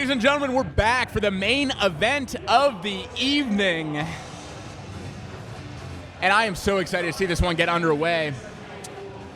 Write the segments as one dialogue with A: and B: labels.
A: Ladies and gentlemen, we're back for the main event of the evening. And I am so excited to see this one get underway.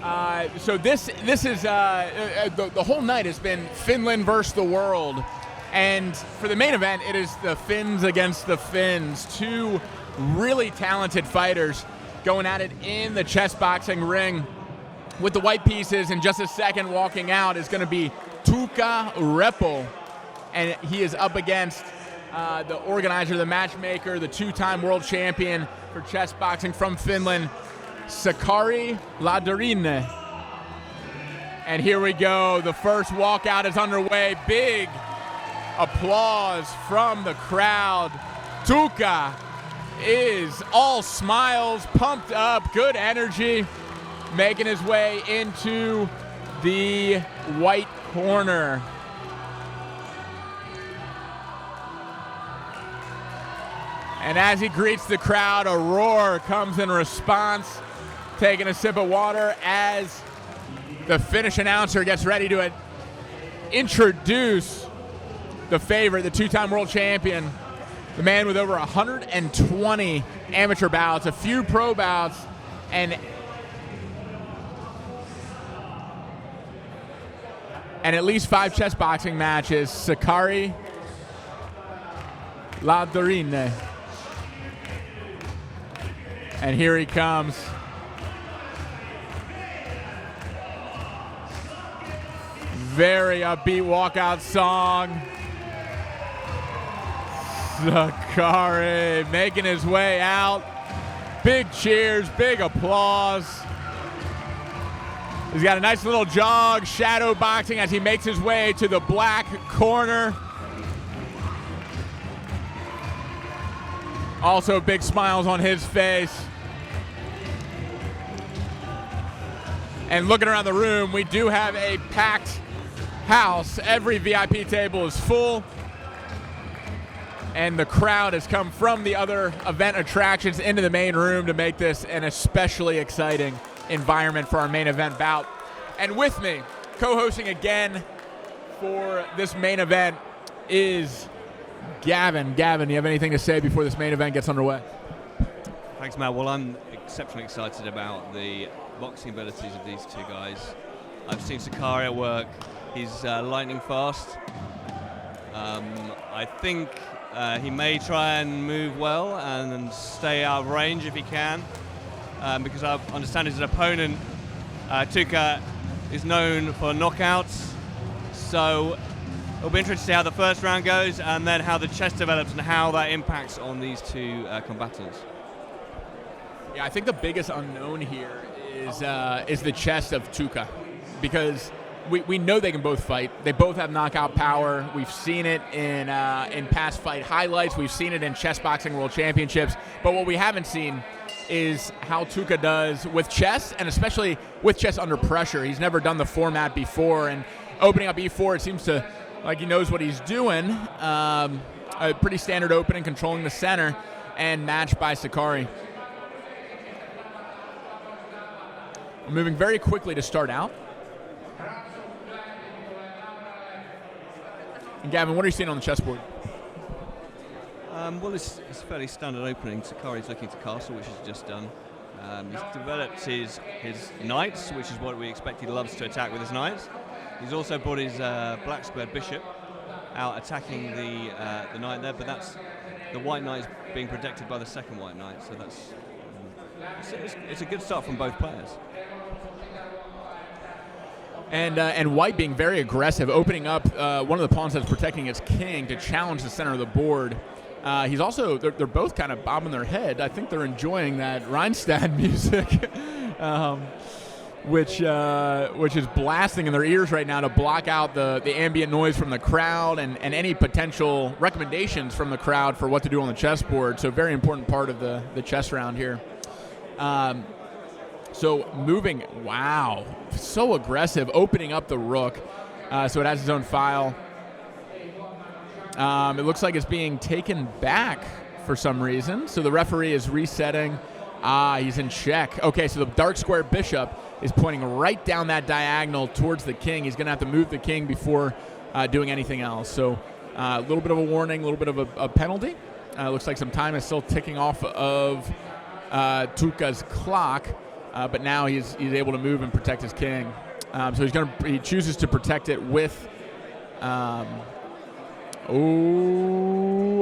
A: So this is, the whole night has been Finland versus the world. And for the main event, it is the Finns against the Finns. Two really talented fighters going at it in the chess boxing ring. With the white pieces in just a second walking out is going to be Tuukka Repo. And he is up against the organizer, the matchmaker, the two-time world champion for chess boxing from Finland, Sakari Lähderinne. And here we go. The first walkout is underway. Big applause from the crowd. Tuukka is all smiles, pumped up, good energy, making his way into the white corner. And as he greets the crowd, a roar comes in response, taking a sip of water as the Finnish announcer gets ready to introduce the favorite, the two-time world champion, the man with over 120 amateur bouts, a few pro bouts, and at least 5 chess boxing matches, Sakari Lähderinne. And here he comes. Very upbeat walkout song. Sakari making his way out. Big cheers, big applause. He's got a nice little jog, shadow boxing as he makes his way to the black corner. Also big smiles on his face. And looking around the room, we do have a packed house. Every VIP table is full. And the crowd has come from the other event attractions into the main room to make this an especially exciting environment for our main event bout. And with me, co-hosting again for this main event is Gavin. Gavin, do you have anything to say before this main event gets underway?
B: Thanks, Matt. Well, I'm exceptionally excited about the boxing abilities of these two guys. I've seen Sakari at work. He's lightning fast. I think he may try and move well and stay out of range if he can, because I understand his opponent, Tuukka, is known for knockouts. So it'll be interesting to see how the first round goes and then how the chess develops and how that impacts on these two combatants.
A: Yeah, I think the biggest unknown here is the chest of Tuukka, because we know they can both fight. They both have knockout power. We've seen it in past fight highlights. We've seen it in chess boxing world championships. But what we haven't seen is how Tuukka does with chess, and especially with chess under pressure. He's never done the format before, and opening up e4, it seems to like he knows what he's doing. A pretty standard opening, controlling the center, and matched by Sakari. We're moving very quickly to start out. And Gavin, what are you seeing on the chessboard?
B: Well, it's a fairly standard opening. Sakari's looking to castle, which he's just done. He's developed his knights, which is what we expect. He loves to attack with his knights. He's also brought his black squared bishop out attacking the knight there, but that's the white knight is being protected by the second white knight, so that's it's a good start from both players.
A: And white being very aggressive, opening up one of the pawns that's protecting his king to challenge the center of the board. He's also, they're both kind of bobbing their head. I think they're enjoying that Rhinestad music, which is blasting in their ears right now to block out the ambient noise from the crowd and any potential recommendations from the crowd for what to do on the chessboard. So very important part of the chess round here. So moving, wow, so aggressive, opening up the rook. So it has its own file. It looks like it's being taken back for some reason. So the referee is resetting. He's in check. Okay, so the dark square bishop is pointing right down that diagonal towards the king. He's going to have to move the king before doing anything else. So A little bit of a warning, a little bit of a penalty. Looks like some time is still ticking off of Tuukka's clock, but now he's able to move and protect his king. So he chooses to protect it with.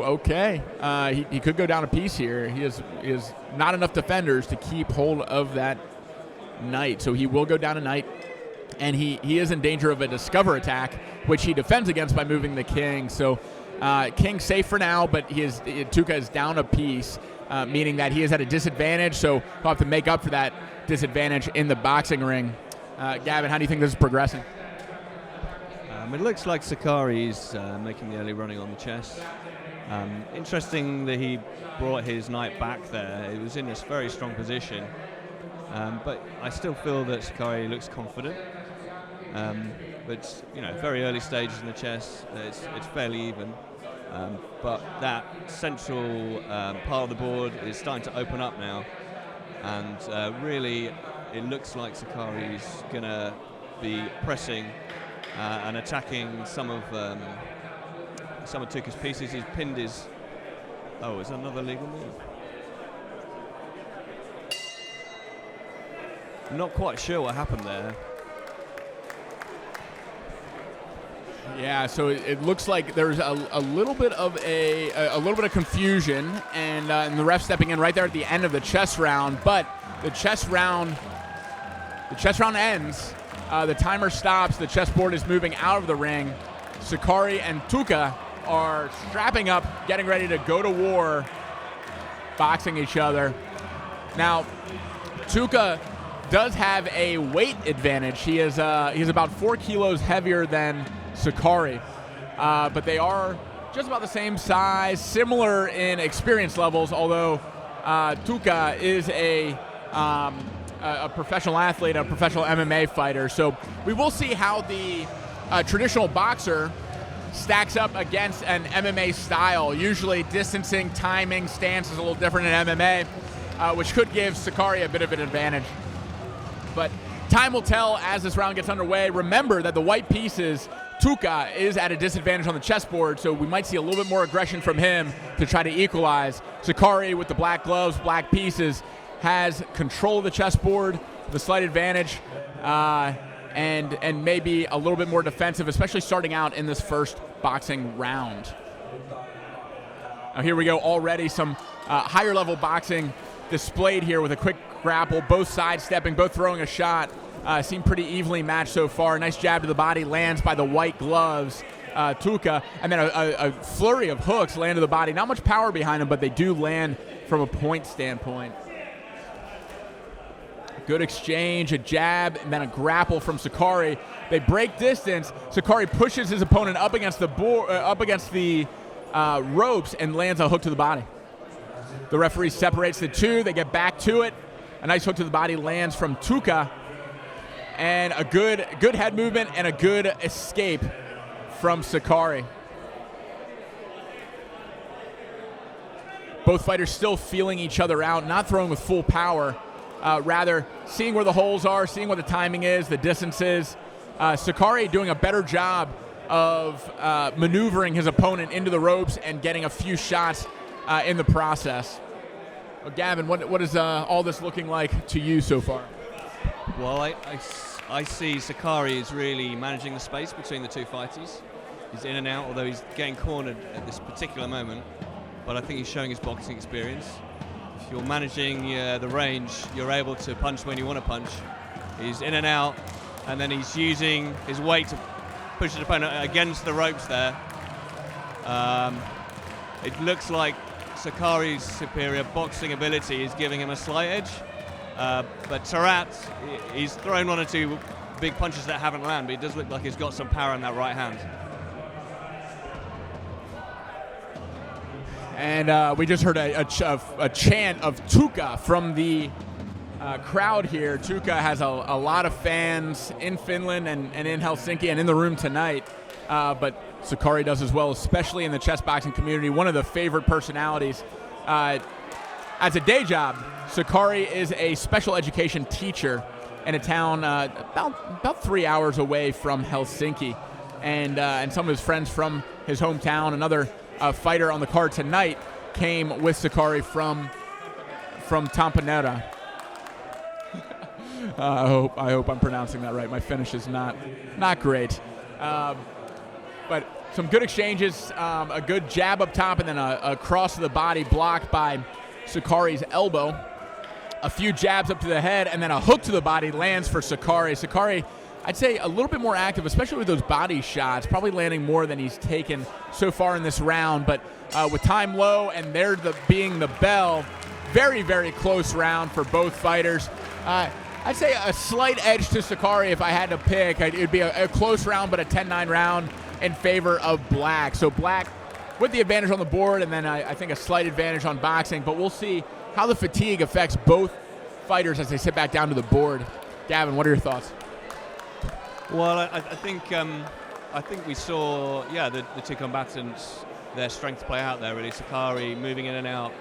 A: Okay. He could go down a piece here. He is not enough defenders to keep hold of that knight, so he will go down a knight, and he is in danger of a discover attack, which he defends against by moving the king. So king safe for now, but Tuukka is down a piece, meaning that he is at a disadvantage, so he'll have to make up for that disadvantage in the boxing ring. Gavin, how do you think this is progressing?
B: It looks like Sakari is making the early running on the chess. Interesting that he brought his knight back there. It was in this very strong position, but I still feel that Sakari looks confident. But very early stages in the chess, it's fairly even. But that central part of the board is starting to open up now, and really, it looks like Sakari is going to be pressing and attacking some of Tuukka's pieces. He's pinned his. Oh, is that another legal move? Not quite sure what happened there.
A: Yeah, so it looks like there's a little bit of a little bit of confusion, and the ref stepping in right there at the end of the chess round. But the chess round ends. The timer stops. The chessboard is moving out of the ring. Sakari and Tuukka are strapping up, getting ready to go to war, boxing each other. Now, Tuukka does have a weight advantage. He's about 4 kilos heavier than Sakari, but they are just about the same size, similar in experience levels, although Tuukka is a professional athlete, a professional MMA fighter. So we will see how the traditional boxer stacks up against an MMA style. Usually distancing, timing, stance is a little different in MMA, which could give Sakari a bit of an advantage. But time will tell as this round gets underway. Remember that the white pieces, Tuukka is at a disadvantage on the chessboard, so we might see a little bit more aggression from him to try to equalize. Sakari with the black gloves, black pieces, has control of the chessboard, the slight advantage, and maybe a little bit more defensive, especially starting out in this first boxing round. Now here we go, already some higher level boxing displayed here with a quick grapple, both sides stepping, both throwing a shot. Seem pretty evenly matched so far. Nice jab to the body, lands by the white gloves, Tuukka, and then a flurry of hooks land to the body. Not much power behind them, but they do land from a point standpoint. Good exchange, a jab, and then a grapple from Sakari. They break distance. Sakari pushes his opponent up against the ropes and lands a hook to the body. The referee separates the two. They get back to it. A nice hook to the body lands from Tuukka, and a good head movement and a good escape from Sakari. Both fighters still feeling each other out, not throwing with full power. Rather seeing where the holes are, seeing what the timing is, the distances. Sakari doing a better job of maneuvering his opponent into the ropes and getting a few shots in the process. Well, Gavin, what is all this looking like to you so far?
B: Well, I see Sakari is really managing the space between the two fighters. He's in and out, although he's getting cornered at this particular moment. But I think he's showing his boxing experience. If you're managing the range, you're able to punch when you want to punch. He's in and out, and then he's using his weight to push his opponent against the ropes there. It looks like Sakari's superior boxing ability is giving him a slight edge. But Tarat, he's thrown one or two big punches that haven't landed, but it does look like he's got some power in that right hand.
A: And we just heard a chant of Tuukka from the crowd here. Tuukka has a lot of fans in Finland and in Helsinki and in the room tonight. But Sakari does as well, especially in the chess boxing community. One of the favorite personalities. As a day job, Sakari is a special education teacher in a town about 3 hours away from Helsinki. and some of his friends from his hometown. Another fighter on the card tonight came with Sakari from Tampanera. I hope I'm pronouncing that right. My Finnish is not great. But some good exchanges, a good jab up top, and then a cross to the body blocked by Sakari's elbow. A few jabs up to the head, and then a hook to the body lands for Sakari. Sakari, I'd say a little bit more active, especially with those body shots, probably landing more than he's taken so far in this round. But with time low and there being the bell, very, very close round for both fighters. I'd say a slight edge to Sakari if I had to pick. It would be a close round, but a 10-9 round in favor of Black. So Black with the advantage on the board, and then I think a slight advantage on boxing. But we'll see how the fatigue affects both fighters as they sit back down to the board. Gavin, what are your thoughts?
B: Well, I think we saw, the two combatants, their strengths play out there, really. Sakari moving in and out,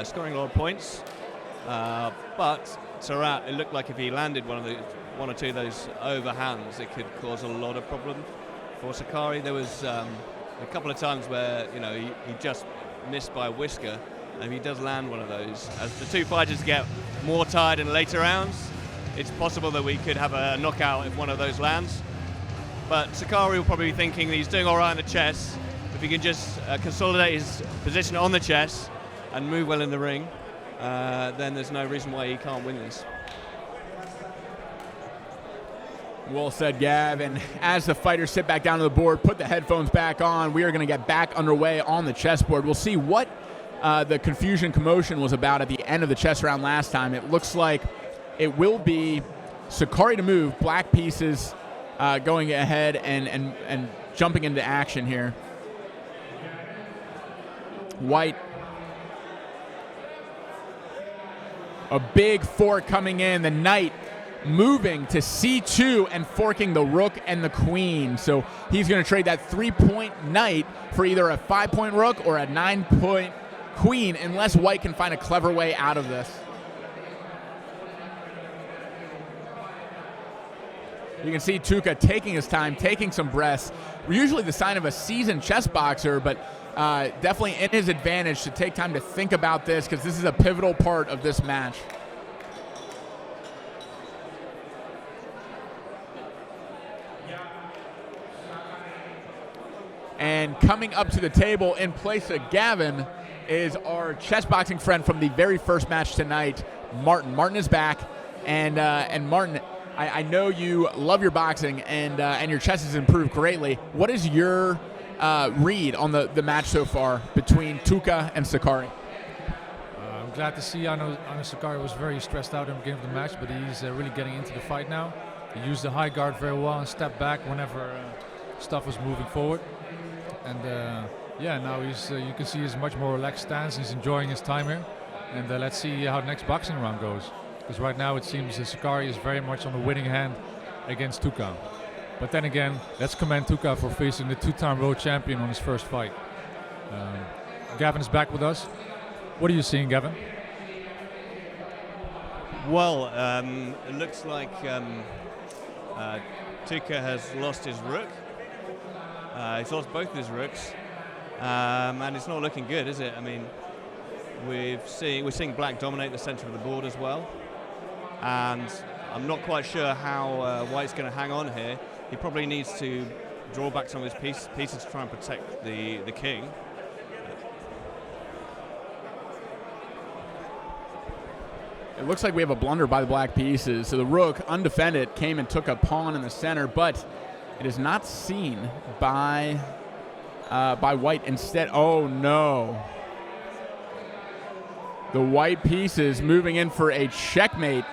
B: scoring a lot of points. But Sarat, it looked like if he landed one or two of those overhands, it could cause a lot of problem for Sakari. There was a couple of times where he just missed by a whisker, and if he does land one of those, as the two fighters get more tired in later rounds, it's possible that we could have a knockout if one of those lands. But Sakari will probably be thinking he's doing all right in the chess. If he can just consolidate his position on the chess and move well in the ring, then there's no reason why he can't win this.
A: Well said, Gav. And as the fighters sit back down to the board, put the headphones back on, we are going to get back underway on the chessboard. We'll see what the confusion commotion was about at the end of the chess round last time. It looks like it will be Sakari to move, black pieces going ahead and jumping into action here. White. A big fork coming in. The knight moving to c2 and forking the rook and the queen. So he's going to trade that 3-point knight for either a 5-point rook or a 9-point queen, unless White can find a clever way out of this. You can see Tuukka taking his time, taking some breaths. Usually the sign of a seasoned chess boxer, but definitely in his advantage to take time to think about this, because this is a pivotal part of this match. And coming up to the table in place of Gavin is our chess boxing friend from the very first match tonight, Martin. Martin is back, and Martin, I know you love your boxing, and your chess has improved greatly. What is your read on the match so far between Tuukka and Sakari?
C: I'm glad to see. I know Sakari was very stressed out in the beginning of the match, but he's really getting into the fight now. He used the high guard very well and stepped back whenever stuff was moving forward. And now he's you can see he's much more relaxed stance. He's enjoying his time here. And let's see how the next boxing round goes. Because right now it seems that Sakari is very much on the winning hand against Tuukka. But then again, let's commend Tuukka for facing the 2-time world champion on his first fight. Gavin is back with us. What are you seeing, Gavin?
B: Well, it looks like Tuukka has lost his rook. He's lost both his rooks, and it's not looking good, is it? I mean, we're seeing Black dominate the center of the board as well, and I'm not quite sure how White's going to hang on here. He probably needs to draw back some of his pieces to try and protect the king.
A: It looks like we have a blunder by the black pieces. So the rook, undefended, came and took a pawn in the center, but it is not seen by White. Instead, oh no. The white pieces moving in for a checkmate.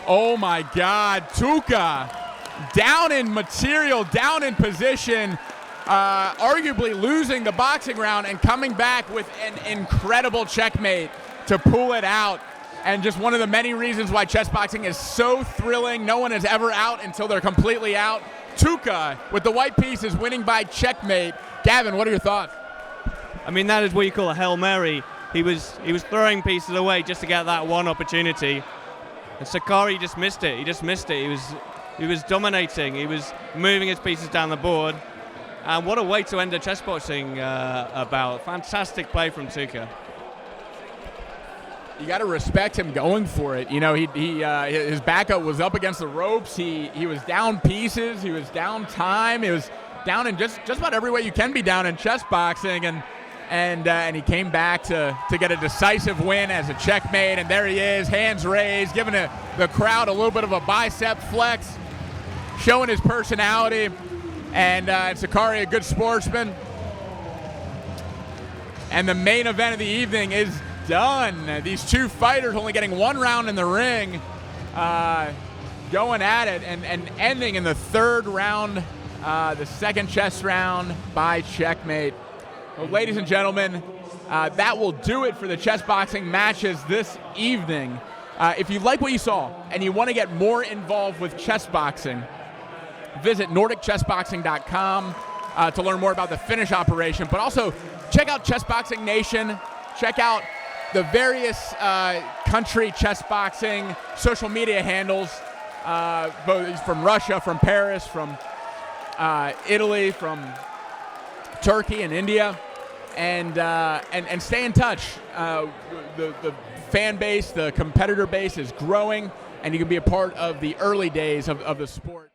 A: Oh my God, Tuukka down in material, down in position, arguably losing the boxing round and coming back with an incredible checkmate to pull it out. And just one of the many reasons why chess boxing is so thrilling. No one is ever out until they're completely out. Tuukka with the white pieces winning by checkmate. Gavin, what are your thoughts?
B: I mean, that is what you call a Hail Mary. He was throwing pieces away just to get that one opportunity. And Sakari just missed it. He just missed it. He was dominating. He was moving his pieces down the board. And what a way to end a chess boxing bout. Fantastic play from Tuukka.
A: You got to respect him going for it. You know, his backup was up against the ropes. He was down pieces. He was down time. He was down in just about every way you can be down in chess boxing, and he came back to get a decisive win as a checkmate. And there he is, hands raised, giving the crowd a little bit of a bicep flex, showing his personality. And Sakari, a good sportsman. And the main event of the evening is done. These two fighters only getting one round in the ring, going at it and ending in the third round, the second chess round by checkmate. Well, ladies and gentlemen, that will do it for the chess boxing matches this evening. If you like what you saw and you want to get more involved with chess boxing, visit NordicChessboxing.com to learn more about the Finnish operation, but also check out Chess Boxing Nation. Check out the various country chess boxing social media handles, both from Russia, from Paris, from Italy, from Turkey and India, and stay in touch. The fan base, the competitor base is growing, and you can be a part of the early days of the sport.